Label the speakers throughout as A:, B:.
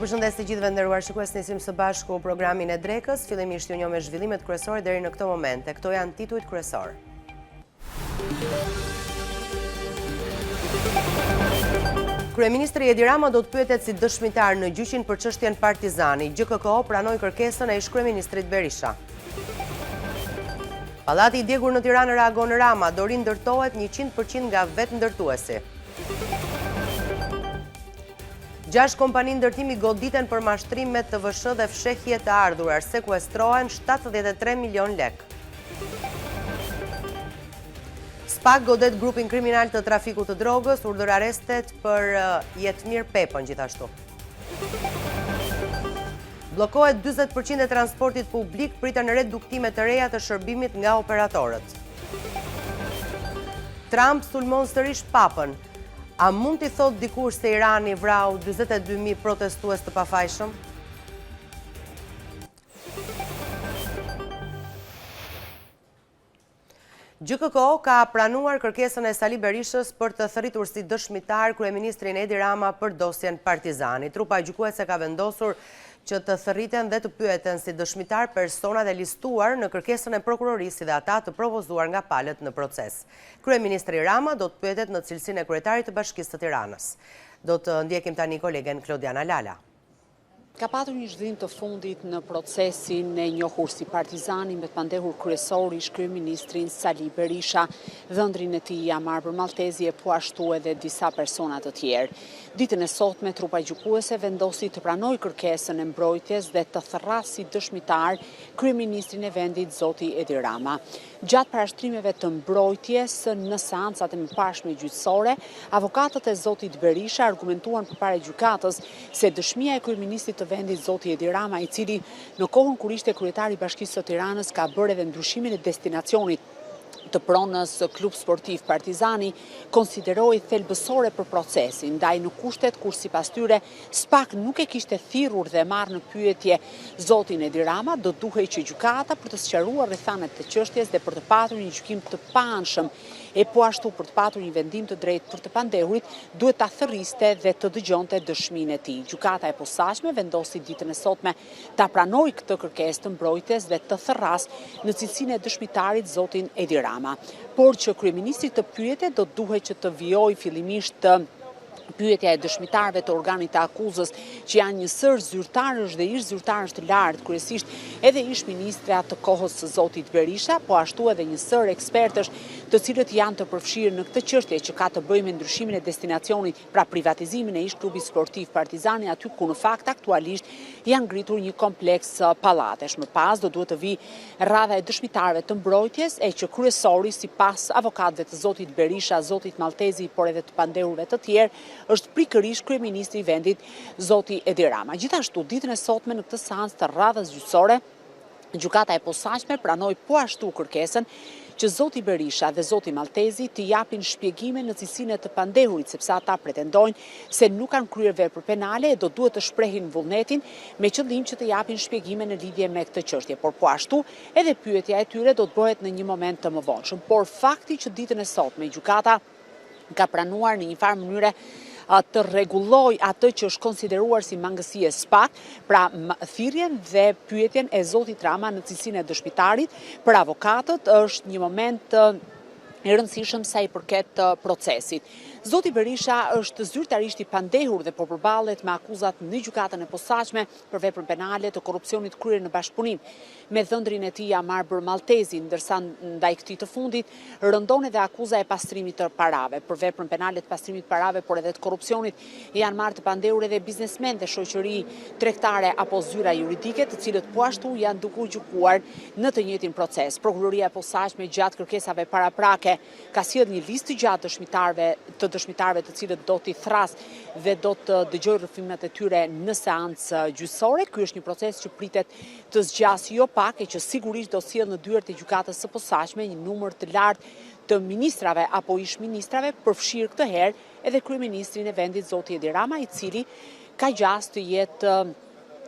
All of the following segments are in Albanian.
A: përshëndes të gjithëve nderuar shikues, nisim së bashku programin e drekës, fillimisht ju njoh me zhvillimet kryesore deri në këtë moment. E këto janë titujt kryesor. Kryeministri Edi Rama do të pyetet si dëshmitar në gjyqin për çështjen Partizani. GKK pranoi kërkesën e ish-kryeministrit Berisha. Pallati i djegur në Tiranë reagon Rama, do rindërtohet 100% nga vetë ndërtuesi. 6 kompani ndërtimi goditen për mashtrim me TVSH dhe fshehje të ardhurar, sekuestrohen 73 milion lek. SPAK godet grupin kriminal të trafikut të drogës, urdhër arestet për Jetmir Pepën gjithashtu. Bllokohet 40% e transportit publik, priten reduktime të reja të shërbimit nga operatorët. Trump sulmon sërish Papën. A mund t'i thot dikush se Irani vrau 42.000 protestues të pafajshëm? GKK ka pranuar kërkesën e Sali Berishës për të thërritur si dëshmitar kryeministrin Edi Rama për dosjen Partizani. Trupa gjykuese ka vendosur që të thërriten dhe të pyeten si dëshmitar personat e listuar në kërkesën e prokurorisë dhe ata të propozuar nga palët në proces. Kryeministri Rama do të pyetet në cilësinë e kryetarit të Bashkisë të Tiranës. Do të ndjekim tani kolegen Klodiana Lala.
B: Ka patur një zhvillim të fundit në procesin e njohur si Partizani me të pandehur kryesor ish-kryeministrin Sali Berisha. Dhëndrin e tij ja marrë për maltezje, po ashtu edhe disa persona të tjerë. Ditën e sotme trupa gjykuese vendosi të pranojë kërkesën e mbrojtjes dhe të thërrasë si dëshmitar kryeministrin e vendit zoti Edi Rama. Gjatë parashtrimeve të mbrojtjes në seancat e mëparshme gjyqësore, avokatët e zotit Berisha argumentuan përpara gjykatës se dëshmia e kryeministit të vendit zoti Edi Rama, i cili në kohën kur ishte kryetari i Bashkisë së Tiranës ka bërë edhe ndryshimin e destinacionit të pronës klub sportiv Partizani, konsideroi thelbësore për procesin, ndaj në kushtet kur sipas tyre SPAK nuk e kishte thirrur dhe marrë në pyetje zotin Edi Rama, do duhej që gjykata për të sqaruar rrethanet të çështjes dhe për të patur një gjykim të paanshëm e po ashtu për të patur një vendim të drejtë për të pandehurit, duhet ta thërriste dhe të dëgjonte dëshminë e tij. Gjykata e posaçme vendosi ditën e sotme ta pranojë këtë kërkesë të mbrojtjes dhe të thërrasë në cilësinë e dëshmitarit zotin Edi Rama. Por që kryeministri të pyetet do duhet që të vijojë fillimisht pyetja e dëshmitarëve të organit të akuzës, që janë njësër zyrtarësh dhe ish zyrtarësh të lartë, kryesisht edhe ish ministra të kohës së zotit Berisha, po ashtu edhe njësër ekspertësh të cilët janë të përfshirë në këtë çështje që ka të bëjë me ndryshimin e destinacionit, pra privatizimin e ish klubit sportiv Partizani, aty ku në fakt aktualisht janë ngritur një kompleks pallatesh. Më pas do duhet të vijë radha e dëshmitarëve të mbrojtjes, e që kryesori sipas avokatëve të zotit Berisha, zotit Maltezi, por edhe të pandehurve të tjerë, është pikërisht kryeministri i vendit zoti Edi Rama. Gjithashtu, ditën e sotme në këtë seancë të radhës gjyqësore, gjykata e posaçme pranoi po ashtu kërkesën që zoti Berisha dhe zoti Maltezi të japin shpjegime në cilësinë e të pandehurit, sepse ata pretendojnë se nuk kanë kryer vepër penale e do duhet të shprehin vullnetin me qëllim që të japin shpjegime në lidhje me këtë çështje. Por po ashtu, edhe pyetja e tyre do të bëhet në një moment të mëvonshëm. Por fakti që ditën e sotme gjykata ka pranuar në një farë mënyre të rregulloj atë që është konsideruar si mangësi e SPAK, pra thirrjen dhe pyetjen e zotit Rama në cilësinë e dëshmitarit, për avokatët është një moment e rëndësishëm sa i përket procesit. Zoti Berisha është zyrtarisht i pandehur dhe po përballet me akuzat në gjykatën e posaçme për veprën penale të korrupsionit kryer në bashkëpunim. Me dhëndrin e tij ja marrë bër Maltezi, ndërsa ndaj këtij të fundit rëndon edhe akuza e pastrimit të parave. Për veprën penale të pastrimit të parave, por edhe të korrupsionit janë marrë të pandehur edhe biznesmen dhe shoqëri tregtare apo zyra juridike, të cilët po ashtu janë duke u gjykuar në të njëjtin proces. Prokuroria e posaçme gjatë kërkesave paraprake ka sjellë një listë gjatë dëshmitarëve të cilët do t'i thras dhe do të dëgjojë rrëfimet e tyre në seancë gjyqësore. Ky është një proces që pritet të zgjasë jo pak e që sigurisht do sjellë në dyert e gjykatës së posaçme një numër të lartë të ministrave apo ish-ministrave, përfshirë këtë herë edhe kryeministrin e vendit zoti Edi Rama, i cili ka gjas të jetë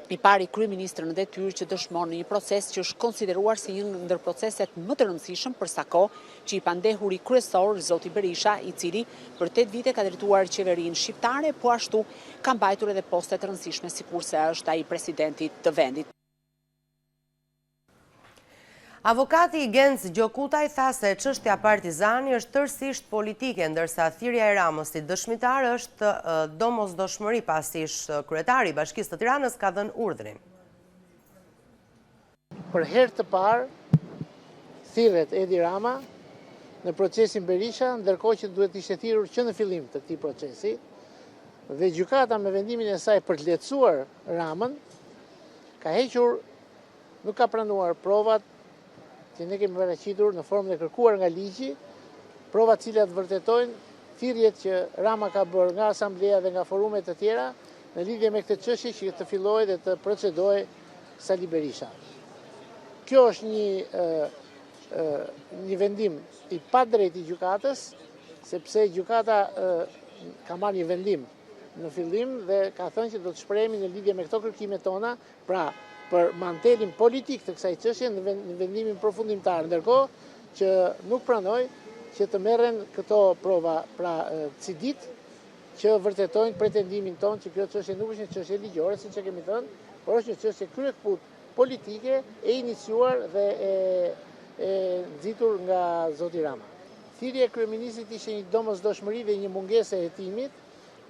B: I pari kryeministër në detyrë që dëshmon në një proces që është konsideruar si një ndër proceset më të rëndësishëm për sa kohë që i pandehuri kryesor zoti Berisha, i cili për 8 vite ka drejtuar qeverinë shqiptare, po ashtu ka mbajtur edhe poste të rëndësishme sikurse është ai presidenti të vendit.
A: Avokati i Genc Gjokutaj tha se çështja Partizani është tërësisht politike, ndërsa thirrja e Ramës si dëshmitar është domosdoshmëri pasi kryetari i Bashkisë të Tiranës ka dhënë urdhrin.
C: Për herë të parë thirret Edi Rama në procesin Berisha, ndërkohë që duhet ishte thirrur që në fillim të këtij procesi, dhe gjykata me vendimin e saj për të lehtësuar Ramën ka hequr, nuk ka pranuar provat që ne kemi paraqitur në formën e kërkuar nga ligji, prova të cilat vërtetojnë thirrjet që Rama ka bërë nga asamblea dhe nga forumet të tjera në lidhje me këtë çështje që të fillojë dhe të procedojë Sali Berisha. Kjo është një vendim i padrejtë i gjykatës, sepse gjykata ka marrë një vendim në fillim dhe ka thënë që do të shprehemi në lidhje me këto kërkime tona, pra për mantelin politik të kësaj çështje në vendimin përfundimtar, ndërkohë që nuk pranoj që të merren këto prova, pra cidit, që vërtetojnë pretendimin tonë që kjo çështje nuk është një çështje ligjore, siç e kemi thënë, por është një çështje kryekëput politike e iniciuar dhe e nxitur nga zoti Rama. Thirrja e kryeministrit ishte një domosdoshmëri dhe një mungesë e hetimit,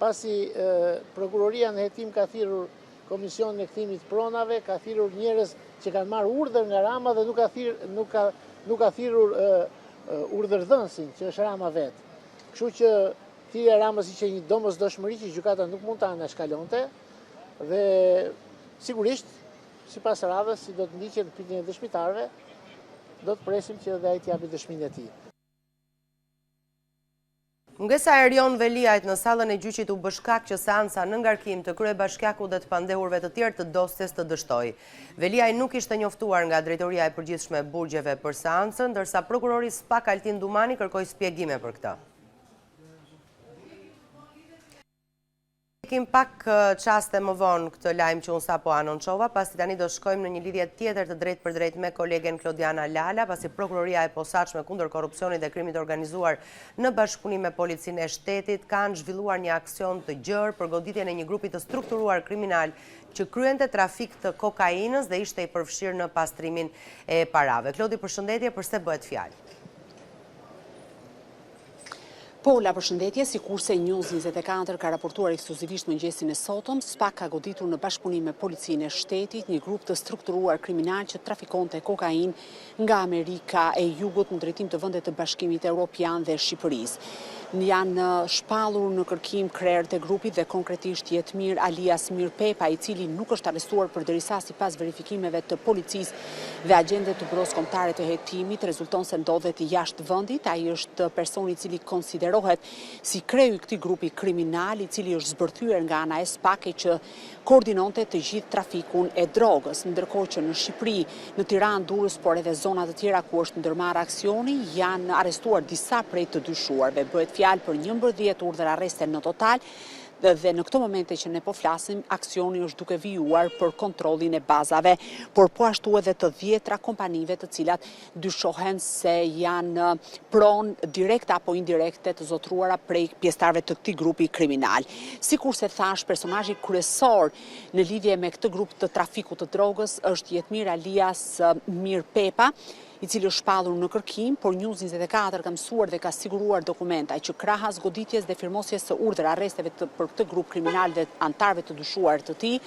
C: pasi prokuroria në hetim ka thirrur Komisionin e kthimit pronave, ka thirrur njerëz që kanë marrë urdhër nga Rama dhe nuk ka thirrur urdhërdhënësin, që është Rama vetë. Kështu që thirrja e Ramës ishte një domosdoshmëri që gjykata nuk mund ta anashkalonte dhe sigurisht sipas radhës, si do të ndiqet në pyetjen e dëshmitarëve, do të presim që edhe ai të japi dëshminë e tij.
A: Mungesa e Erion Veliajt në sallën e gjyqit u bë shkak që seanca në ngarkim të kryebashkiakut dhe të pandehurve të tjerë të dosjes të dështoi. Veliaj nuk ishte njoftuar nga Drejtoria e Përgjithshme e Burgjeve për seancën, ndërsa prokurori Spak Altin Dumani kërkoi shpjegime për këtë. Kim pak qaste më vonë këtë lajmë që unë sapo anonçova, pasi tani do shkojmë në një lidhje tjetër të drejt për drejt me kolegen Klodiana Lala, pasi prokuroria e posaçme kundër korrupsionit dhe krimit organizuar në bashkëpunim me policinë e shtetit kanë zhvilluar një aksion të gjerë për goditjen e një grupi të strukturuar kriminal që kryente trafik të kokainës dhe ishte i përfshirë në pastrimin e parave. Klodi, përshëndetje, përse bëhet fjalë?
B: Po, la përshëndetje, si kurse News 24 ka raportuar ekskluzivisht mëngjesin e sotëm, Spak ka goditur në bashkëpunim me policinë e shtetit një grup të strukturuar kriminal që trafikonte kokain nga Amerika e Jugut në drejtim të vendet të Bashkimit Evropian dhe Shqipërisë. Janë shpallur në kërkim krerët e grupit dhe konkretisht Jetmir alias Mir Pepa, i cili nuk është arrestuar përderisa sipas verifikimeve të policisë dhe agjentëve të Byrosë Kombëtare të Hetimit rezulton se ndodhet jashtë vendit. Ai është personi i cili konsiderohet si kreu i këtij grupi kriminal, i cili është zbërthyer nga ana e Spak që koordinonte të gjithë trafikun e drogës, ndërkohë që në Shqipëri, në Tiranë, Durrës, por edhe zona të tjera ku është ndërmarrë aksioni, janë arrestuar disa prej të dyshuarve. Bëhet fjalë për 11 urdhër arreste në total, dhe në këto momente që ne po flasim, aksioni është duke vijuar për kontrollin e bazave, por po ashtu edhe të 10 kompanive të cilat dyshohen se janë pronë direkte apo indirekte të zotruara prej pjesëtarëve të këtij grupi kriminal. Sikurse thash, personazhi kryesor në lidhje me këtë grup të trafikut të drogës është Jetmir alias Mir Pepa, i cili është shpallur në kërkim, por News 24 ka mësuar dhe ka siguruar dokumenta që krahas goditjes dhe firmosjes së urdhër arresteve për këtë grup kriminal dhe antarëve të dyshuar të tij,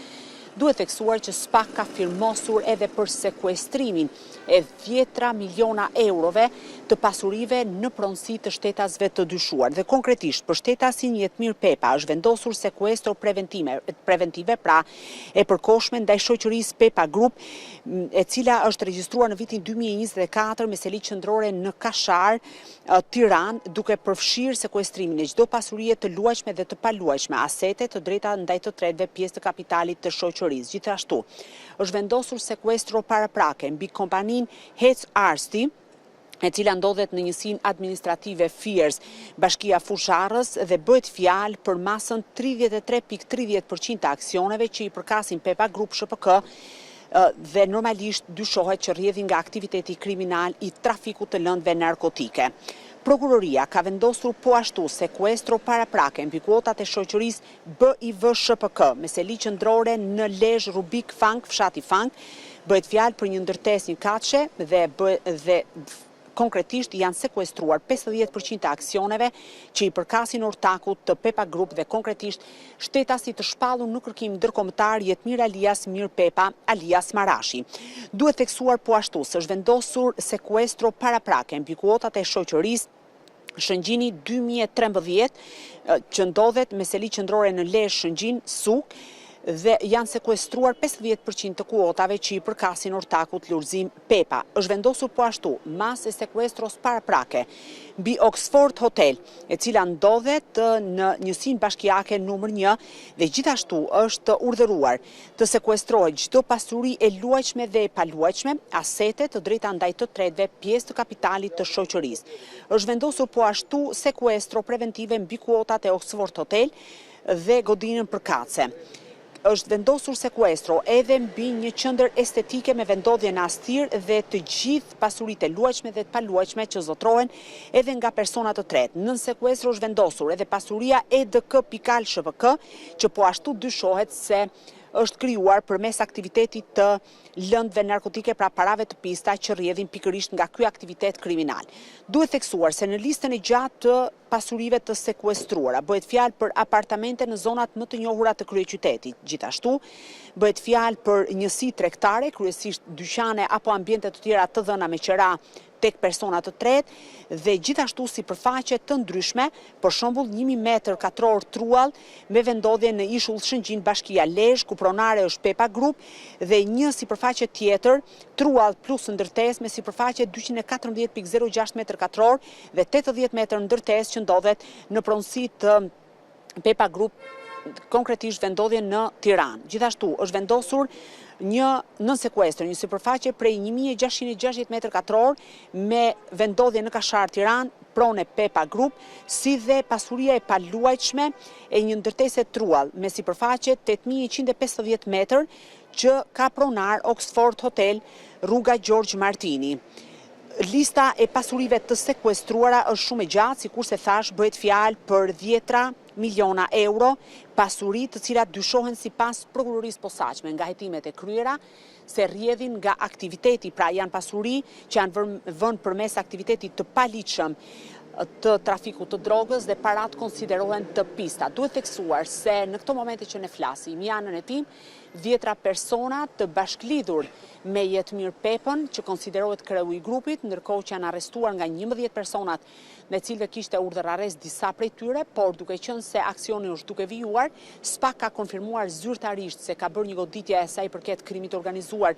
B: duhet theksuar që Spak ka firmosur edhe për sekuestrimin e 10 miliona eurove të pasurive në pronësi të shtetasve të dyshuar. Dhe konkretisht për shtetasin Jetmir Pepa është vendosur sekuestro preventive, pra e përkohshme ndaj shoqërisë Pepa Group, e cila është regjistruar në vitin 2024 me seli qendrore në Kashar, Tiranë, duke përfshirë sekuestrimin e çdo pasurie të luajshme dhe të paluajshme, asete, të drejta ndaj të tretëve, pjesë të kapitalit të shoqërisë. Gjithashtu, është vendosur sekuestro paraprake mbi kompaninë Hec Arsti, e cila ndodhet në njësinë administrative Fiers, Bashkia Fusharës, dhe bëhet fjalë për masën 33.30% të aksioneve që i përkasin Pepa Group SHPK, dhe normalisht dyshohet që rrjedhin nga aktiviteti kriminal i trafikut të lëndëve narkotike. Prokuroria ka vendosur po ashtu sekuestro paraprake mbi kuotat e shoqërisë BIV SHPK me seli qendrore në Lezhë, Rubik, Fank, fshati Fank. Bëhet fjalë për një ndërtesë një katëshe dhe konkretisht janë sekuestruar 50% të aksioneve që i përkasin ortakut të Pepa Group dhe konkretisht shtetasi të shpallur në kërkim ndërkombëtar Jetmir alias Mir Pepa alias Marashi. Duhet theksuar po ashtu se është vendosur sekuestro paraprake mbi kuotat e shoqërisë Shëngjini 2013 që ndodhet me seli qendrore në Lezhë, Shëngjin, Suk, dhe janë sekuestruar 50% të kuotave që i përkasin ortakut Lurzim Pepa. Është vendosur po ashtu mas e sekuestros paraprake mbi Oxford Hotel, e cila ndodhet në njësinë bashkiake numër 1 dhe gjithashtu është urdhëruar të sekuestrohet çdo pasuri e luajshme dhe e paluajshme, asete të drejta ndaj të tretëve, pjesë të kapitalit të shoqërisë. Është vendosur po ashtu sekuestro preventive mbi kuotat e Oxford Hotel dhe godinën përkatëse. Është vendosur sekuestro edhe mbi një qendër estetike me vendodhje në Astir dhe të gjithë pasuritë e luajshme dhe të paluajshme që zotrohen edhe nga persona të tretë. Nën sekuestro është vendosur edhe pasuria EDK Pikal SHPK, që po ashtu dyshohet se është krijuar përmes aktivitetit të lëndëve narkotike, pra parave të pista që rrjedhin pikërisht nga ky aktivitet kriminal. Duhet theksuar se në listën e gjatë të pasurive të sekuestruara bëhet fjalë për apartamente në zonat më të njohura të kryeqytetit. Gjithashtu bëhet fjalë për njësi tregtare, kryesisht dyqane apo ambiente të tjera të dhëna me qira tek persona të tretë dhe gjithashtu sipërfaqe të ndryshme, për shembull 1000 metër katror truall me vendodhje në ishull Shëngjin, Bashkia Lezhë, ku pronare është Pepa Group, dhe një sipërfaqe tjetër truall plus ndërtesë me sipërfaqe 214.06 metër katror dhe 80 metër ndërtesë që ndodhet në pronësi të Pepa Group, konkretisht vendodhje në Tiranë. Gjithashtu është vendosur në sekuestër një sipërfaqe prej 1660 metër katror me vendodhje në Kashar, Tiranë, prone Pepa Group, si dhe pasuria e paluajtshme e një ndërtese truall me sipërfaqe 8150 metër që ka pronar Oxford Hotel, rruga Gjeorgj Martini. Lista e pasurive të sekuestruara është shumë e gjatë, sikurse thash bëhet fjalë për 10 miliona euro, pasuri të cilat dyshohen sipas prokurorisë posaçme nga hetimet e kryera se rrjedhin nga aktiviteti, pra janë pasuri që janë vënë përmes aktivitetit të paligjshëm të trafikut të drogës dhe parat konsiderohen të pista. Duhet theksuar se në këto momente që ne flasim, janë në tim 10 persona të bashklidhur me Jetmir Pepën, që konsiderohet kreu i grupit, ndërkohë që janë arrestuar nga 11 personat me cilëve kishte urdhër arrest disa prej tyre, por duke qenë se aksioni është duke vijuar, SPA ka konfirmuar zyrtarisht se ka bërë një goditje e sa i përket krimit organizuar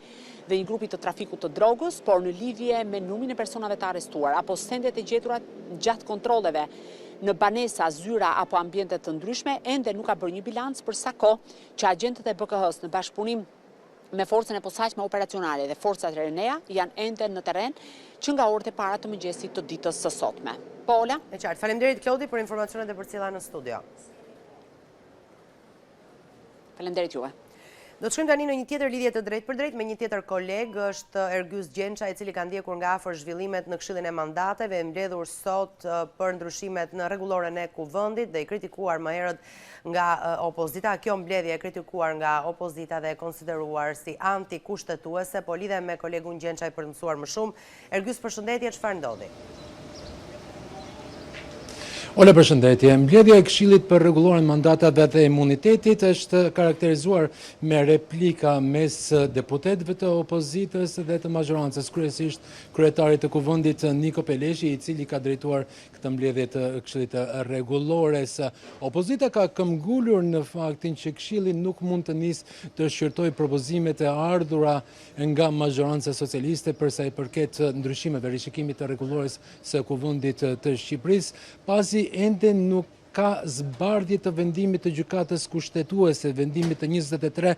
B: dhe një grupi të trafikut të drogës, por në lidhje me numrin e personave të arrestuar apo sendet e gjetura gjatë kontrolleve në banesa, zyra apo ambiente të ndryshme, ende nuk ka bërë një bilanc për sa kohë që agentët e BKH-s në bashkëpunim me forcën e posaçme operacionale dhe forcat RENEA janë ende në terren që nga orët e para të mëngjesit të ditës së sotme. Pola?
A: E qartë. Faleminderit Klodi për informacionet e përcjella në studio.
B: Faleminderit juve.
A: Do të shkojmë tani në një tjetër lidhje të drejtë për drejtë me një tjetër koleg, është Ergjys Gjença, i cili ka ndjekur nga afër zhvillimet në Këshillin e Mandateve, mbledhur sot për ndryshimet në rregulloren e kuvendit dhe i kritikuar më herët nga opozita. Kjo mbledhje e kritikuar nga opozita dhe e konsideruar si antikushtetuese, po lidhem me kolegun Gjençaj për të mësuar më shumë. Ergjys, përshëndetje, çfarë ndodhi?
D: Ole, përshëndetje. Mbledhja e Këshillit për rregulloren mandatave dhe imunitetit është karakterizuar me replika mes deputetëve të opozitës dhe të majorancës, kryesisht kryetarit të kuvendit Niko Peleshi, i cili ka drejtuar këtë mbledhje të Këshillit të rregullores. Opozita ka këmbgulur në faktin që Këshilli nuk mund të nisë të shqyrtojë propozimet e ardhura nga majoranca socialiste për sa i përket ndryshimeve, rishikimit të rregullores së kuvendit të Shqipërisë, pasi ende nuk ka zbardhje të vendimit të gjykatës kushtetuese, vendimit të 23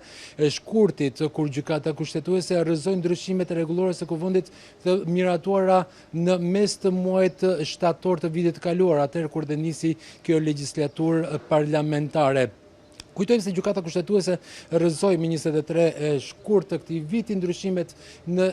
D: shkurtit, kur gjykata kushtetuese rrëzoi ndryshimet rregullore së kuvendit të miratuara në mes të muajit shtator të vitit të kaluar, atëherë kur dhe nisi kjo legjislaturë parlamentare. Kujtojmë se gjykata kushtetuese rrëzoi me 23 shkurt të këtij viti ndryshimet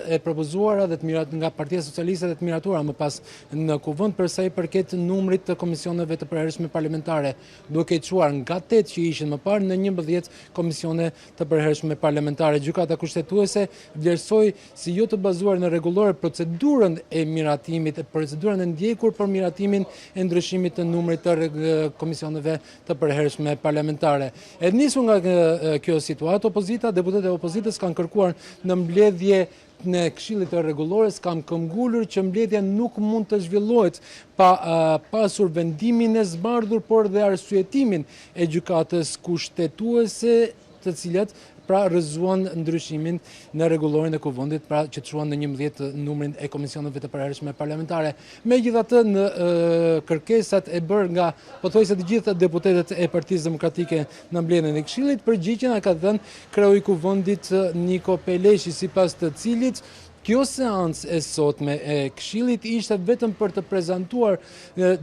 D: e propozuara dhe nga Partia Socialiste dhe të miratuara më pas në kuvend për sa i përket numrit të komisioneve të përhershme parlamentare, duke i çuar nga 8 që ishin më parë në 11 komisione të përhershme parlamentare. Gjykata kushtetuese vlerësoi si jo të bazuar në rregullore procedurën e miratimit, procedurën e ndjekur për miratimin e ndryshimit të numrit të komisioneve të përhershme parlamentare. E nisur nga kjo situatë, opozita, deputetët e opozitës kanë kërkuar në mbledhje në Këshillit të Rregullores, kam këmbgulur që mbledhja nuk mund të zhvillohet pa pasur vendimin e zbardhur, por dhe arsyetimin e gjykatës kushtetuese, të cilat pra rrëzuan ndryshimin në rregulloren e kuvendit, pra që çuan në 11 numrin e komisioneve të përhershme parlamentare. Megjithatë, në kërkesat e bërë nga pothuajse të gjitha deputetët e Partisë Demokratike në mbledhjen e Këshillit, përgjigjen ka dhënë kreu i kuvendit Niko Peleshi, sipas të cilit kjo seancë e sotme e Këshillit ishte vetëm për të prezantuar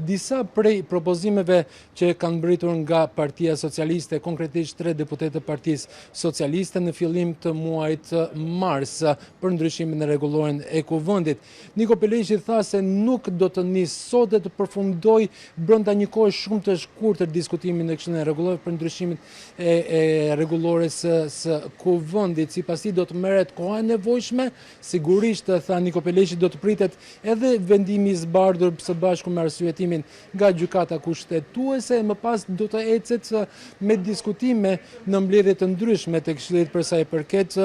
D: disa prej propozimeve që kanë mbritur nga Partia Socialiste, konkretisht 3 deputetë të Partisë Socialiste në fillim të muajit mars për ndryshimin e rregulloren e kuvendit. Niko Peleshi tha se nuk do të nisë sot dhe të përfundoj brenda një kohe shumë të shkurtër diskutimin në Këshillin e Rregulluar për ndryshimin e rregullores së kuvendit. Sipas tij do të merret koha e nevojshme, sigurisht, tha Niko Peleshi, do të pritet edhe vendimi i zbardhur së bashku me arsyetimin nga gjykata kushtetuese, më pas do të ecet me diskutime në mbledhje të ndryshme të Këshillit për sa i përket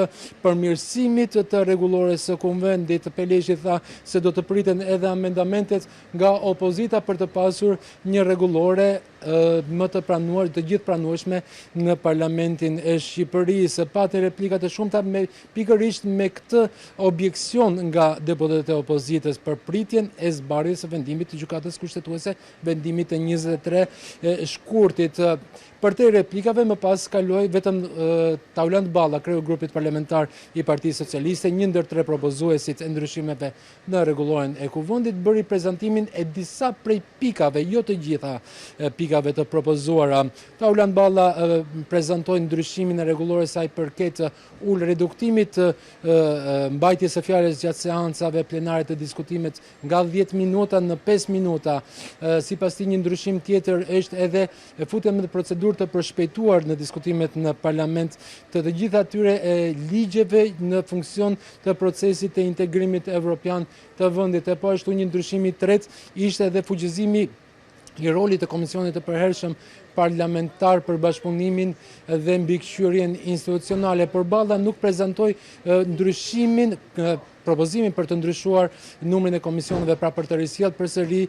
D: përmirësimit të rregullores së kuvendit. Peleshi tha se do të priten edhe amendamentet nga opozita për të pasur një rregullore më të pranuar, të gjithë pranueshme në Parlamentin e Shqipërisë. Pati replika të shumta pikërisht me këtë objeksion nga deputetët e opozitës për pritjen e zbardhjes së vendimit të gjykatës kushtetuese, vendimit të 23 shkurtit. Për të replikave më pas kaloi vetëm Tauland Balla, kreu i grupit parlamentar i Partisë Socialiste, një ndër 3 propozuesit e ndryshimeve në rregulloren e kuvendit, bëri prezantimin e disa prej pikave, jo të gjitha pikave të propozuara. Tauland Balla prezantoi ndryshimin e rregullores sa i përket reduktimit mbajtjes së fjalës gjatë seancave plenare të diskutimit nga 10 minuta në 5 minuta. Sipas tij, një ndryshim tjetër është edhe futja me procedurë të përshpejtuar në diskutimet në parlament të gjitha atyre ligjeve në funksion të procesit të integrimit evropian të vendit. E po ashtu një ndryshim i tretë ishte edhe fuqizimi i rolit të komisionit të përhershëm parlamentar për bashkëpunimin dhe mbikëqyrjen institucionale. Por Balla nuk prezantoi ndryshimin, propozimin për të ndryshuar numrin e komisioneve, pra për të risjellë përsëri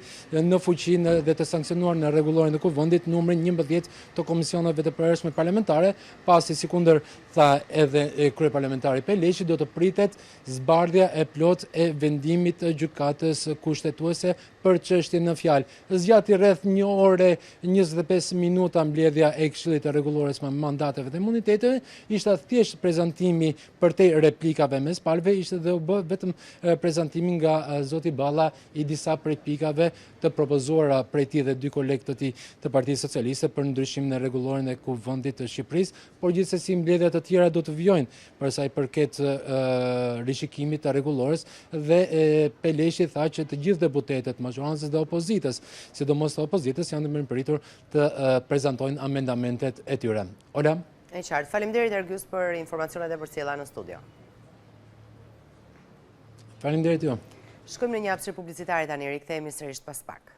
D: në fuqinë dhe të sankcionuar në rregulloren e kuvendit numrin 11 të komisioneve të përhershme parlamentare, pasi sikundër tha edhe kryeparlamentari Peleshi, do të pritet zbardhja e plot e vendimit të gjykatës kushtetuese për çështjen në fjalë. Zgjati rreth 1 orë 25 minuta mbledhja e Këshillit të Rregullores me mandateve dhe imuniteteve, ishte thjesht prezantimi për te replikave mes palëve, ishte dhe u bë vetëm prezantimi nga zoti Balla i disa prej pikave të propozuara prej tij dhe 2 kolegë të tij të Partisë Socialiste për ndryshimin e rregulloren e kuvendit të Shqipërisë, por gjithsesi mbledhja të tjera do të vijojnë për sa i përket rishikimit të rregullores dhe Peleshi tha që të gjithë deputetët, majorancës dhe opozitës, sidomos të opozitës, janë mirëpritur të prezantojnë amendamentet e tyre. Ola.
A: E qartë. Faleminderit Ergjus për informacionet e përcjella në studio.
D: Faleminderit ju.
A: Shkojmë në një hapësirë publicitare tani, rikthehemi sërish pas pak.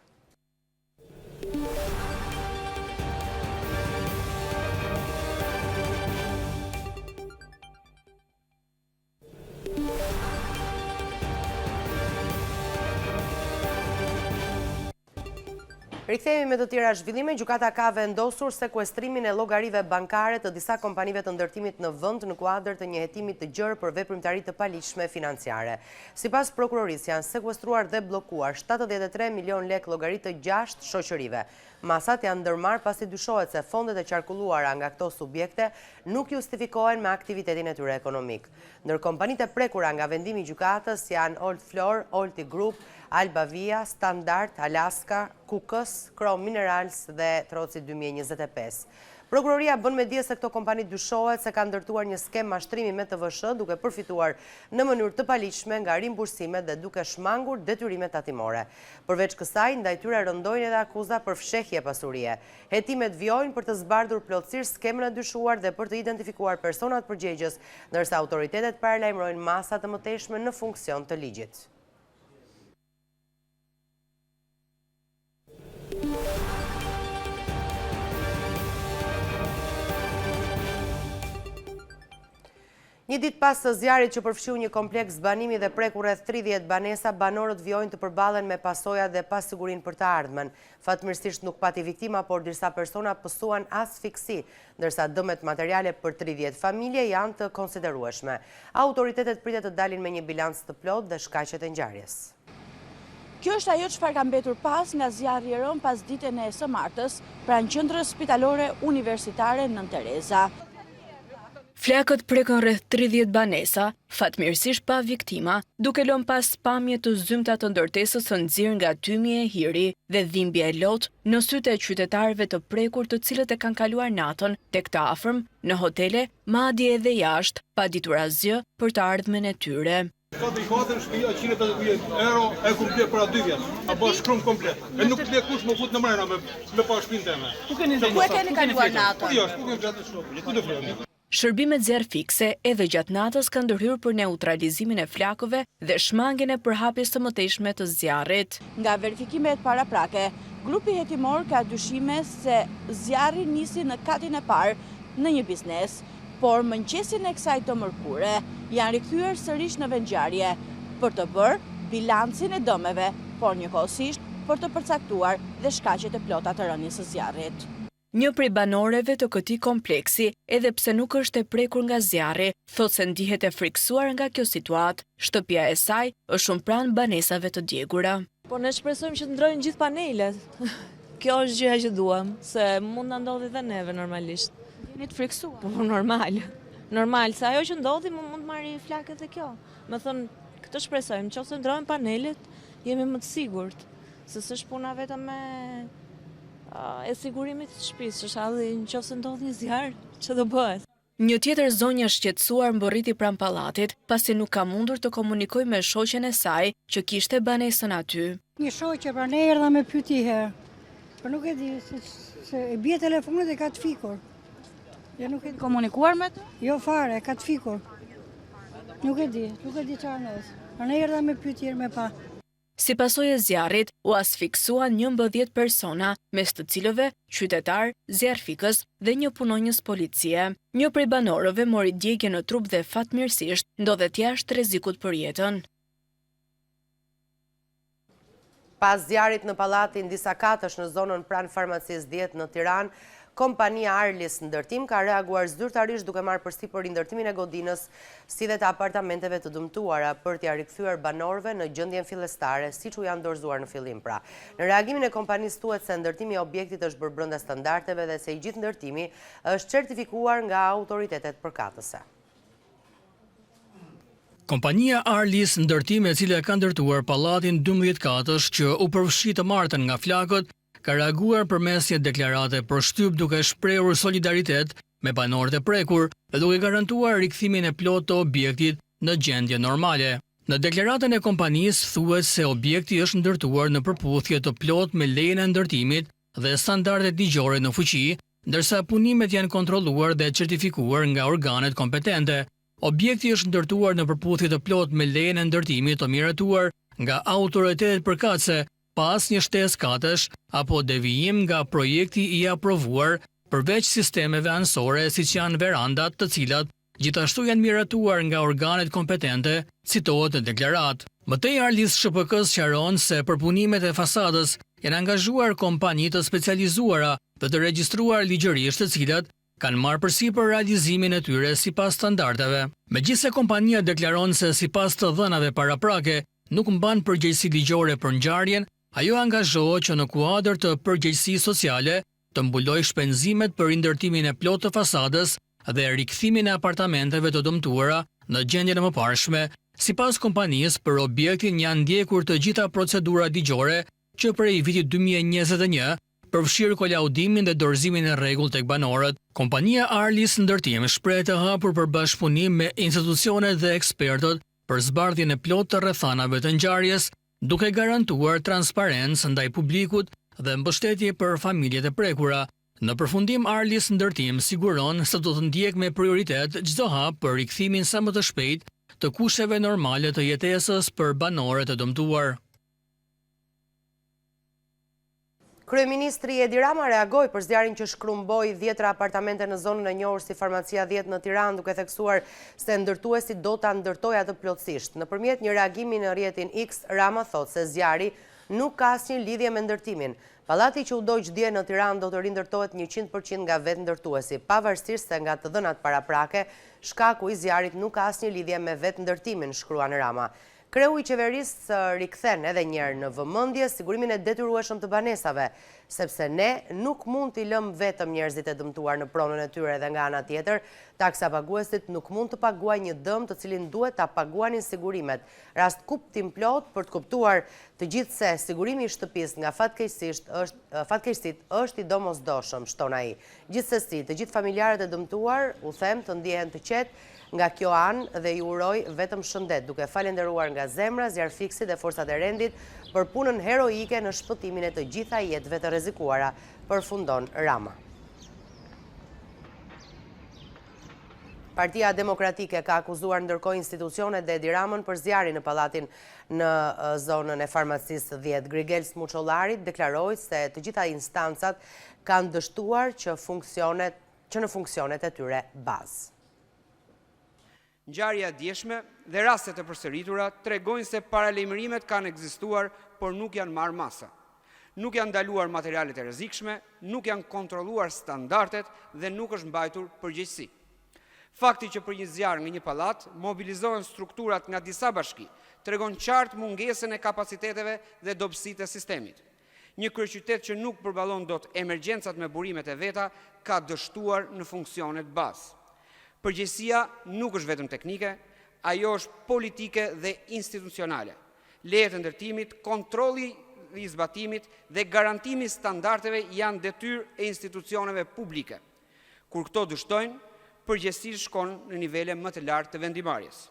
A: Rikthehemi me të tjera zhvillime. Gjykata ka vendosur sekuestrimin e llogarive bankare të disa kompanive të ndërtimit në vend në kuadër të një hetimi të gjerë për veprimtari të paligjshme financiare. Sipas prokurorisë, janë sekuestruar dhe bllokuar 73 milion lek llogari të 6 shoqërive. Masat janë ndërmarrë pasi dyshohet se fondet e qarkulluara nga këto subjekte nuk justifikohen me aktivitetin e tyre ekonomik. Ndër kompanitë e prekura nga vendimi i gjykatës janë Old Flor, Olti Group, Alba Via, Standard, Alaska, Kukës, Chrome Minerals dhe Troci 2025. Prokuroria bën me dije se këto kompani dyshohet se kanë ndërtuar një skem mashtrimi me TVSH duke përfituar në mënyrë të paligjshme nga rimbursimet dhe duke shmangur detyrimet tatimore. Përveç kësaj, ndaj tyre rëndojnë edhe akuza për fshehje pasurie. Hetimet vjojnë për të zbardhur plotësisht skemën e dyshuar dhe për të identifikuar personat përgjegjës, ndërsa autoritetet paralajmërojnë masa të mëtejshme në funksion të ligjit. Një ditë pas së zjarrit që përfshiu një kompleks banimi dhe preku rreth 30 banesa, banorët vjojnë të përballen me pasojat dhe pasigurinë për të ardhmen. Fatmirësisht nuk pati viktima, por disa persona pësuan asfiksi, ndërsa dëmet materiale për 30 familje janë të konsiderueshme. Autoritetet pritet të dalin me një bilanc të plotë dhe shkaqet e ngjarjes.
E: Kjo është ajo çfarë ka mbetur pas nga zjarri i rënë pas ditën e së martës pranë qendrës spitalore universitare Nën Tereza.
F: Flakët prekën rreth 30 banesa, fatmirësisht pa viktima, duke lënë pas pamje të zymta të ndërtesës së nxirr nga tymi e hiri dhe dhimbje e lotë në sytë e qytetarëve të prekur të cilët e kanë kaluar natën tek të afërm, në hotele, madje edhe jashtë, pa ditur asgjë për të ardhmen e tyre.
G: Katër shtëpia 180.000 euro e komplet për 2 vjet. A bësh shkrum komplet. E nuk të le kush më fut në mrena me pa shpinë time.
E: Ku e keni kaluar natën?
G: Po jashtë, ku kemi gjatë shkop. Ku do flem?
F: Shërbimet zjarr fikse edhe gjatë natës kanë ndërhyrë për neutralizimin e flakëve dhe shmangjen e përhapjes së mëtejshme të zjarrit.
E: Nga verifikimet paraprake, grupi hetimor ka dyshime se zjarri nisi në katin e parë në një biznes, por mëngjesin e kësaj të mërkure janë rikthyer sërish në vendngjarje për të bërë bilancin e dëmeve, por njëkohësisht për të përcaktuar dhe shkaqet e plota të rënies së zjarrit.
F: Një prej banoreve të këtij kompleksi, edhe pse nuk është e prekur nga zjarri, thotë se ndihet e frikësuar nga kjo situatë. Shtëpia e saj është shumë pranë banesave të djegura.
H: Po ne shpresojmë që të ndrojnë gjithë panelet. Kjo është gjëja që duam, se mund na ndodhi edhe neve normalisht.
E: Jeni të frikësuar?
H: Po normal. Normal, se ajo që ndodhi mund të marrë flakët e kjo. Me thonë, këtë shpresojmë, nëse ndrojnë panelet, jemi më të sigurt, se s'është puna vetëm me e sigurimit të shtëpisë, është edhe nëse ndodh një zjarr, ç'do bëhet.
F: Një tjetër zonjë shqetësuar mbërriti pranë pallatit, pasi nuk ka mundur të komunikojë me shoqen e saj që kishte banesën aty.
I: Një shoqe pra ne erdha me pyetje herë, por nuk e di se e bie telefonit e ka të fikur. Ja nuk e di.
E: Komunikuar me të?
I: Jo fare, ka të fikur. Nuk e di çfarë nëse. Pra ne erdha me pyetje herë me pa.
F: Si pasojë e zjarrit, u asfiksuan 11 persona, mes të cilëve qytetar, zjarrfikës dhe një punonjës policie. Një prej banorëve mori djegje në trup dhe fatmirësisht ndodhet jashtë rrezikut për jetën.
A: Pas zjarrit në pallatin disa katësh në zonën pranë farmacisë 10 në Tiranë, kompania Arlis Ndërtim ka reaguar zyrtarisht duke marrë përsipër ndërtimin e godinës si dhe të apartamenteve të dëmtuara për t'ia rikthyer banorëve në gjendjen fillestare, siç u janë dorëzuar në fillim pra. Në reagimin e kompanisë thuhet se ndërtimi i objektit është bërë brenda standardeve dhe se i gjithë ndërtimi është certifikuar nga autoritetet përkatëse.
J: Kompania Arlis Ndërtim, e cila ka ndërtuar pallatin 12 katësh që u përfshi të martën nga flakët, ka reaguar përmes një deklarate për shtyp duke shprehur solidaritet me banorët e prekur dhe duke garantuar rikthimin e plotë të objektit në gjendje normale. Në deklaratën e kompanisë thuhet se objekti është ndërtuar në përputhje të plotë me lejen e ndërtimit dhe standardet ligjore në fuqi, ndërsa punimet janë kontrolluar dhe certifikuar nga organet kompetente. Objekti është ndërtuar në përputhje të plotë me lejen e ndërtimit të miratuar nga autoritetet përkatëse, pas një shtesë katësh apo devijim nga projekti i aprovuar, përveç sistemeve anësore siç janë verandat, të cilat gjithashtu janë miratuar nga organet kompetente, citohet në deklaratë. Mëtej Arlis SHPK-s sqaron se për punimet e fasadës janë angazhuar kompani të specializuara dhe të regjistruar ligjërisht, të cilat kanë marrë përsipër realizimin e tyre sipas standardeve. Megjithse kompania deklaron se sipas të dhënave paraprake nuk mban përgjegjësi ligjore për ngjarjen, Ajo angazhohet që në kuadër të përgjegjësisë sociale të mbuloj shpenzimet për rindërtimin e plotë të fasadës dhe rikthimin e apartamenteve të dëmtuara në gjendjen e mëparshme. Sipas kompanisë, për objektin janë ndjekur të gjitha procedurat ligjore që prej vitit 2021 përfshirë kolaudimin dhe dorëzimin e rregull tek banorët. Kompania Arlis Ndërtim shpreh të hapur për bashkëpunim me institucionet dhe ekspertët për zbardhjen e plotë të rrethanave të ngjarjes, duke garantuar transparencë ndaj publikut dhe mbështetje për familjet e prekura. Në përfundim, Arlis Ndërtim siguron se do të ndjek me prioritet çdo hap për rikthimin sa më të shpejtë të kushteve normale të jetesës për banorët e dëmtuar.
A: Kryeministri Edi Rama reagoi për zjarrin që shkrumboi 10 apartamente në zonën e njohur si Farmacia 10 në Tiranë, duke theksuar se ndërtuesi do ta ndërtojë atë plotësisht. Nëpërmjet një reagimi në rrjetin X, Rama thotë se zjarri nuk ka asnjë lidhje me ndërtimin. Pallati që u dogj dje në Tiranë do të rindërtohet 100% nga vetë ndërtuesi, pavarësisht se nga të dhënat paraprake, shkaku i zjarrit nuk ka asnjë lidhje me vetë ndërtimin, shkruan Rama. Kreu i qeverisë rikthen edhe njerë në vëmendje sigurimin e detyrueshëm të banesave, sepse ne nuk mund t'i lëm vetëm njerëzit e dëmtuar në pronën e tyre dhe nga ana tjetër, taksapaguesit nuk mund të paguajnë një dëm të cilin duhet ta paguanin sigurimet. Rast kuptim plot për të kuptuar të gjithë se sigurimi i shtëpisë nga fatkeqësitë është i domosdoshëm, shton ai. Gjithsesi, të gjithë familjarët e dëmtuar u them të ndjehen të qetë nga kjo anë dhe ju uroj vetëm shëndet, duke falenderuar nga zemra zjarfiksit dhe forcat e rendit për punën heroike në shpëtimin e të gjitha jetëve të rrezikuara, përfundon Rama. Partia Demokratike ka akuzuar ndërkohë institucionet dhe Edi Ramën për zjarrin në pallatin në zonën e Farmacisë 10. Grigel Smuçollari deklaroi se të gjitha instancat kanë dështuar që në funksionet e tyre bazë.
K: Ngjarja e djeshme dhe rastet e përsëritura tregojnë se paralajmërimet kanë ekzistuar, por nuk janë marrë masa. Nuk janë ndaluar materialet e rrezikshme, nuk janë kontrolluar standardet dhe nuk është mbajtur përgjegjësi. Fakti që për një zjarr në një pallat mobilizohen strukturat nga disa bashki tregon qartë mungesën e kapaciteteve dhe dobësitë e sistemit. Një kryeqytet që nuk përballon dot emergjencat me burimet e veta ka dështuar në funksionet bazë. Përgjegjësia nuk është vetëm teknike, ajo është politike dhe institucionale. Lejet e ndërtimit, kontrolli i zbatimit dhe garantimi i standardeve janë detyrë e institucioneve publike. Kur këto dështojnë, përgjegjësia shkon në nivele më të lartë të vendimarrjes.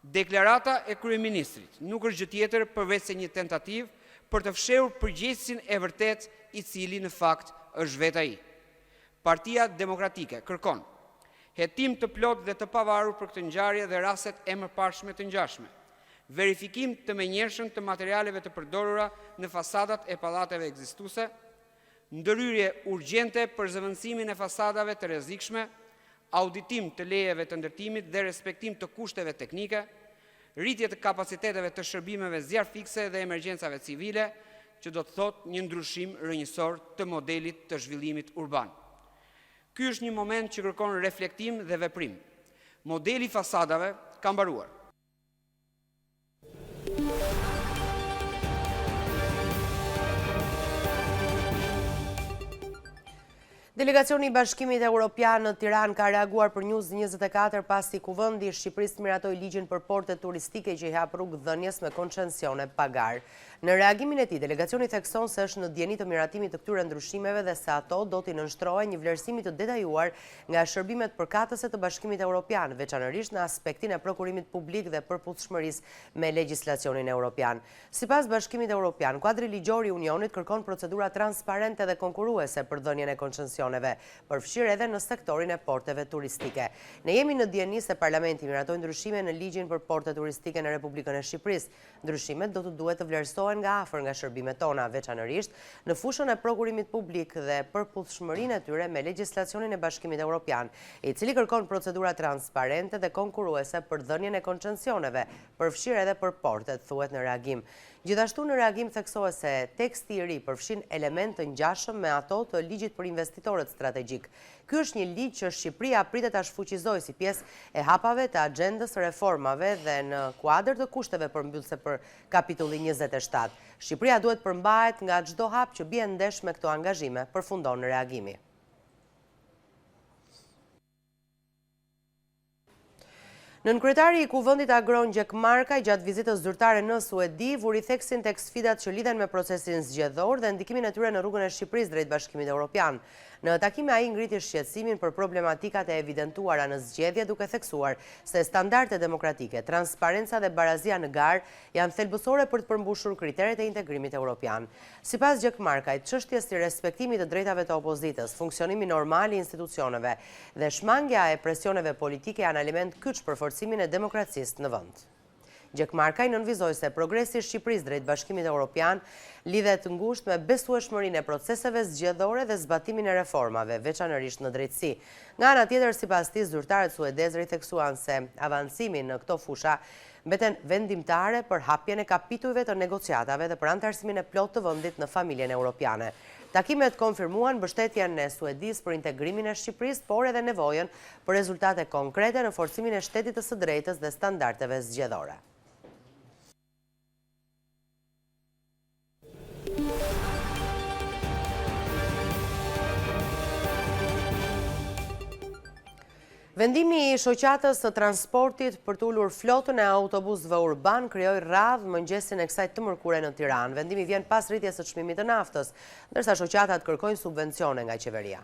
K: Deklarata e kryeministrit nuk është gjë tjetër përveç se një tentativë për të fshehur përgjegjësinë e vërtet, i cili në fakt është vetë ai. Partia Demokratike kërkon hetim të plot dhe të pavarur për këtë ngjarje dhe rastet e mëparshme të ngjashme. Verifikim të menjëhershëm të materialeve të përdorura në fasadat e pallateve ekzistuese, ndërhyrje urgjente për zëvendësimin e fasadave të rrezikshme, auditim të lejeve të ndërtimit dhe respektim të kushteve teknike, rritje të kapaciteteve të shërbimeve zjarfikse dhe emergjencave civile, që do të thotë një ndryshim rrënjësor të modelit të zhvillimit urban. Ky është një moment që kërkon reflektim dhe veprim. Modeli i fasadave ka mbaruar.
A: Delegacioni i Bashkimit Evropian në Tiranë ka reaguar për News 24 pasi Kuvendi i Shqipërisë miratoi ligjin për portet turistike që i hap rrugë dhënies me koncencione pagar. Në reagimin e tij, delegacioni thekson se është në dieni të miratimit të këtyre ndryshimeve dhe se ato do t'i nënshtrohen një vlerësimi të detajuar nga shërbimet përkatëse të Bashkimit Evropian, veçanërisht në aspektin e prokurimit publik dhe përputhshmërisë me legjislacionin evropian. Sipas Bashkimit Evropian, kuadri ligjor i Unionit kërkon procedura transparente dhe konkurruese për dhënien e koncesioneve, përfshirë edhe në sektorin e porteve turistike. Ne jemi në dieni se Parlamenti miratoi ndryshime në ligjin për portet turistike në Republikën e Shqipërisë. Ndryshimet do të duhet të vlerësohen nga afër nga shërbimet tona, veçanërisht në fushën e prokurimit publik dhe përputhshmërinë e tyre me legjislacionin e Bashkimit Evropian, i cili kërkon procedura transparente dhe konkurruese për dhënien e koncesioneve, përfshirë edhe për portet, thuhet në reagim. Gjithashtu në reagim theksohet se teksti i ri përfshin elemente të ngjashëm me ato të ligjit për investitorët sektorët strategjik. Ky është një ligj që Shqipëria pritet ta shfuqizojë si pjesë e hapave të agjendës së reformave dhe në kuadër të kushteve përmbyllëse për kapitullin 27. Shqipëria duhet përmbahet nga çdo hap që bie ndesh me këto angazhime, përfundon reagimi. Nënkryetari i Kuvendit Agron Gjek Markaj gjatë vizitës zyrtare në Suedi vuri theksin tek sfidat që lidhen me procesin zgjedhor dhe ndikimin e tyre në rrugën e Shqipërisë drejt Bashkimit Evropian. Në takime ai ngriti shqetësimin për problematikat e evidentuara në zgjedhje duke theksuar se standardet demokratike, transparenca dhe barazia në garë janë thelbësore për të përmbushur kriteret e integrimit evropian. Sipas Gjek Markajt, çështjes si respektimi të drejtave të opozitës, funksionimi normal i institucioneve dhe shmangja e presioneve politike janë element kyç për forcimin e demokracisë në vend. Gjek Markaj nënvizoi se progresi i Shqipërisë drejt Bashkimit Evropian lidhet ngushtë me besueshmërinë e proceseve zgjedhore dhe zbatimin e reformave, veçanërisht në drejtësi. Nga ana tjetër, sipas tij, zyrtarët suedezë ritheksuan se avancimi në këto fusha mbeten vendimtare për hapjen e kapitujve të negociatave dhe për anëtarësimin e plotë të vendit në familjen evropiane. Takimet konfirmuan mbështetjen e Suedisë për integrimin e Shqipërisë, por edhe nevojën për rezultate konkrete në forcimin e shtetit të së drejtës dhe standardeve zgjedhore. Vendimi i shoqatës së transportit për të ulur flotën e autobusëve urban krijoi radhë mëngjesin e kësaj të mërkure në Tiranë. Vendimi vjen pas rritjes së çmimit të naftës, ndërsa shoqatat kërkojnë subvencione nga qeveria.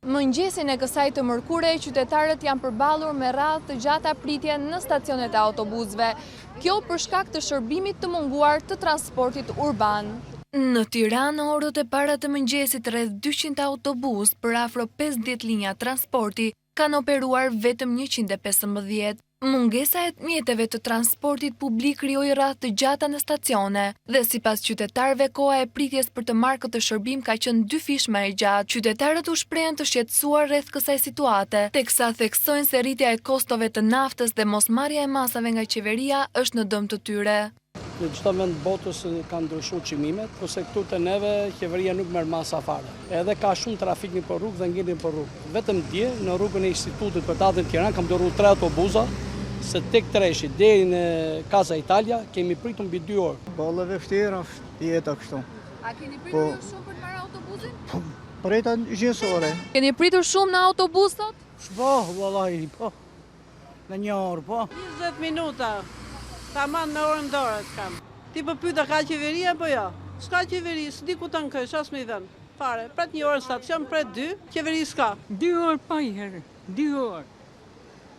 L: Mëngjesin e kësaj të mërkure, qytetarët janë përballur me radhë të gjata pritje në stacionet e autobusëve. Kjo për shkak të shërbimit të munguar të transportit urban.
F: Në Tiranë, orët e para të mëngjesit rreth 200 autobus për afro 50 linja transporti kanë operuar vetëm 115. Mungesa e mjeteve të transportit publik krijoi radhë të gjata në stacione dhe sipas qytetarëve koha e pritjes për të marrë këtë shërbim ka qenë 2 fish më e gjatë. Qytetarët u shprehen të shqetësuar rreth kësaj situate, teksa theksojnë se rritja e kostove të naftës dhe mosmarrja e masave nga qeveria është në dëm të tyre.
M: Në çdo vend botës kanë ndryshuar çmimet, kurse këtu te neve qeveria nuk merr masa fare. Edhe ka shumë trafik në për rrugë dhe ngjelin për rrugë. Vetëm dje në rrugën e institutit për datën Tiranë kam dorur 3 autobusa, se tek Treshi deri në Casa Italia kemi pritur mbi 2 orë.
N: Bolla vështirë është jeta kështu.
L: A keni pritur shumë për të marrë autobusin?
N: Prita gjysore.
L: Keni pritur shumë në autobus sot?
N: Po, vallahi, po. Në 1 orë, po.
O: 20 minuta. Tamam në orën dorë kam. Ti po pyeta ka qeveria apo jo? S'ka qeveri, s'di ku ta nkësh, as më i dhën. Fare, pret 1 orë në stacion, pret 2, qeveri s'ka.
P: 2 orë pa i herë, 2 orë.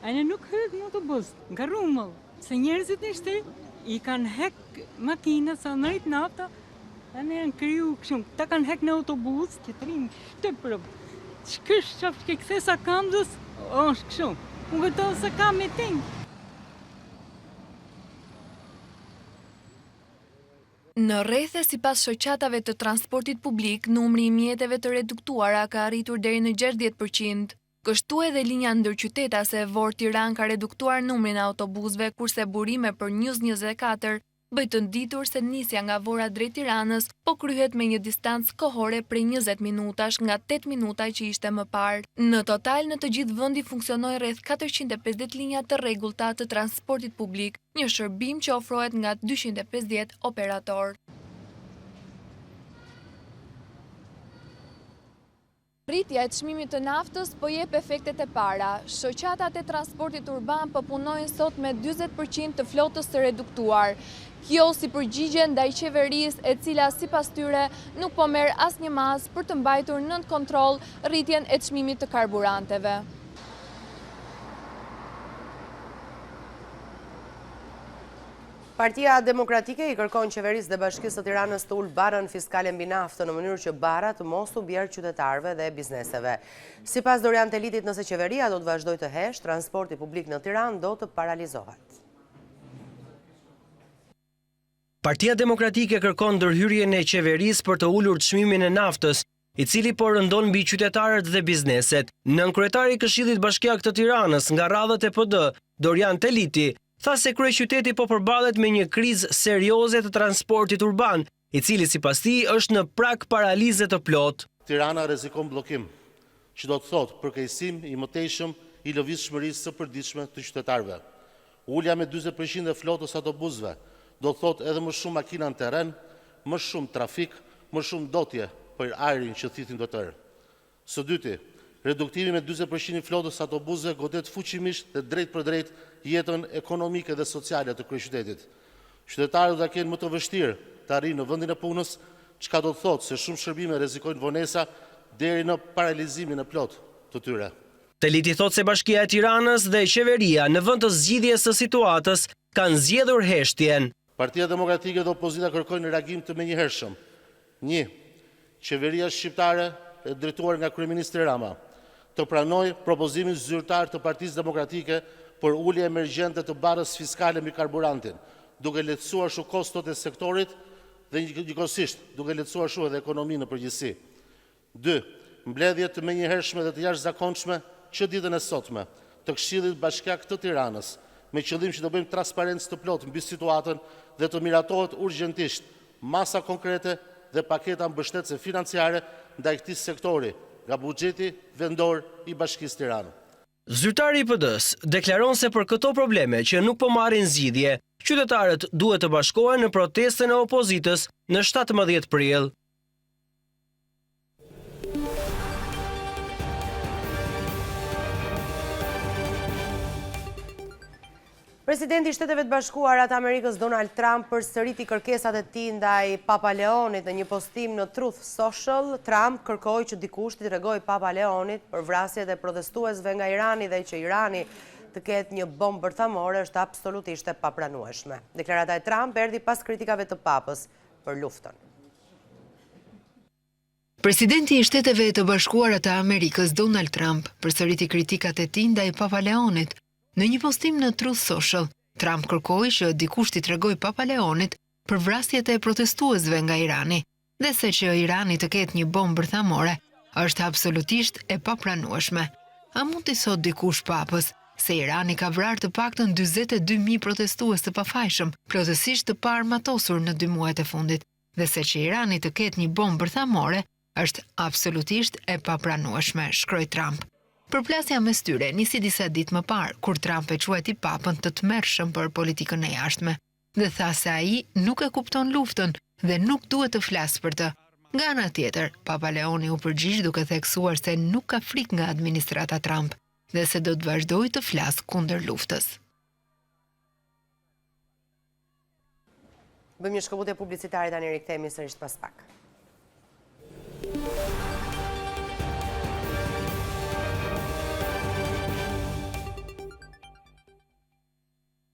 P: A ne nuk hyk në autobus, nga rrumëll, se njerëzit në shtetë i kanë hek makinat sa nëjt nafta, a ne janë kriju këshumë, ta kanë hek në autobus, që të rinë të përëm. Shkësh qafë që këthe sa kamdës, është këshumë, unë gëtohë sa kam e tingë.
F: Në rrethe, sipas shoqatave të transportit publik, numri i mjeteve të reduktuara ka arritur deri në 60%. Kështu edhe linja ndërqytetase Vor-Tiranë ka reduktuar numrin e autobusëve, kurse burime për News 24 bëj të nditur se nisja nga Vora drejt Tiranës po kryhet me një distancë kohore prej 20 minutash nga 8 minuta që ishte më parë. Në total, në të gjithë vendi funksionojnë rreth 450 linja të rregullta të transportit publik, një shërbim që ofrohet nga 250 operator.
L: Rritja e çmimit të naftës po jep efektet e para. Shoqatat e transportit urban po punojnë sot me 40% të flotës së reduktuar. Kjo si përgjigje ndaj qeverisë e cila sipas tyre nuk po merr asnjë masë për të mbajtur nën kontroll rritjen e çmimit të karburanteve.
A: Partia Demokratike i kërkon qeverisë dhe Bashkisë së Tiranës të ulë barën fiskale mbi naftën në mënyrë që bara të mos u bjerë qytetarëve dhe bizneseve. Sipas Dorian Telitit, nëse qeveria do të vazhdojë të hesh, transporti publik në Tiranë do të paralizohet.
Q: Partia Demokratike kërkon ndërhyrjen e qeverisë për të ulur çmimin e naftës, i cili po rëndon mbi qytetarët dhe bizneset. Nënkryetari i Këshillit Bashkiak të Tiranës nga radhët e PD, Dorian Teliti, tha se kryeqyteti po përballet me një krizë serioze të transportit urban i cili sipas tij është në prag paralize të plotë.
R: Tirana rrezikon bllokim, që do të thotë përkeqësim i mëtejshëm i lëvizshmërisë së përditshme të qytetarëve. Ulja me 40% e flotës autobusëve do të thotë edhe më shumë makina në terren, më shumë trafik, më shumë dotje për ajrin që thithin do tërë. Së dyti, reduktimi me 40% i flotës autobusëve godet fuqimisht dhe drejt për drejt jetën ekonomike dhe sociale të kryeqytetit. Qytetarët do ta kenë më të vështirë të arrijnë në vendin e punës, çka do të thotë se shumë shërbime rrezikojnë vonesa deri në paralizimin e plot të tyre.
Q: Teliti thot se Bashkia e Tiranës dhe qeveria në vend të zgjidhjes së situatës kanë zgjedhur heshtjen.
R: Partia Demokratike dhe opozita kërkojnë reagim të menjëhershëm. 1. Qeveria shqiptare e drejtuar nga kryeministri Rama të pranojë propozimin zyrtar të Partisë Demokratike për ulje emergjente të barrës fiskale mbi karburantin, duke lehtësuar shumë kostot e sektorit dhe njëkohësisht duke lehtësuar shumë edhe ekonominë në përgjithësi. 2. Mbledhje të menjëhershme dhe të jashtëzakonshme që ditën e sotme të Këshillit Bashkiak të Tiranës, me qëllim që të bëjmë transparencë të plotë mbi situatën dhe të miratohet urgjentisht masa konkrete dhe paketa mbështetëse financiare ndaj këtij sektori nga buxheti vendor i Bashkisë Tiranë.
Q: Zyrtari i PD-s deklaron se për këto probleme që nuk po marrin zgjidhje, qytetarët duhet të bashkohen në protestën e opozitës në 17 prill.
A: Presidenti i Shteteve të Bashkuara të Amerikës Donald Trump përsëriti kërkesat e tij ndaj Papa Leonit. Në një postim në Truth Social, Trump kërkoi që dikush t'i tregojë Papa Leonit për vrasjet e protestuesve nga Irani dhe që Irani të ketë një bombë bërthamore është absolutisht e papranueshme. Deklarata e Trump erdhi pas kritikave të Papës për luftën.
S: Presidenti i Shteteve të Bashkuara të Amerikës Donald Trump përsëriti kritikat e tij ndaj Papa Leonit. Në një postim në Truth Social, Trump kërkoi që dikush t'i tregojë Papa Leonit për vrasjet e protestuesve nga Irani, dhe se që Irani të ketë një bombë bërthamore është absolutisht e papranueshme. A mund t'i thot dikush Papës se Irani ka vrarë të paktën 42.000 protestues të pafajshëm, plotësisht të paarmatosur në 2 muajt e fundit, dhe se që Irani të ketë një bombë bërthamore është absolutisht e papranueshme, shkroi Trump. Përplasja mes tyre nisi disa ditë më parë, kur Trump e quajti Papën të tmerrshëm për politikën e jashtme, dhe tha se ai nuk e kupton luftën dhe nuk duhet të flasë për të. Nga ana tjetër, Papa Leoni u përgjigj duke theksuar se nuk ka frikë nga administrata Trump dhe se do të vazhdojë të flasë kundër luftës.
A: Bëjmë një shkëputje publicitare tani, rikthehemi sërish pas pak.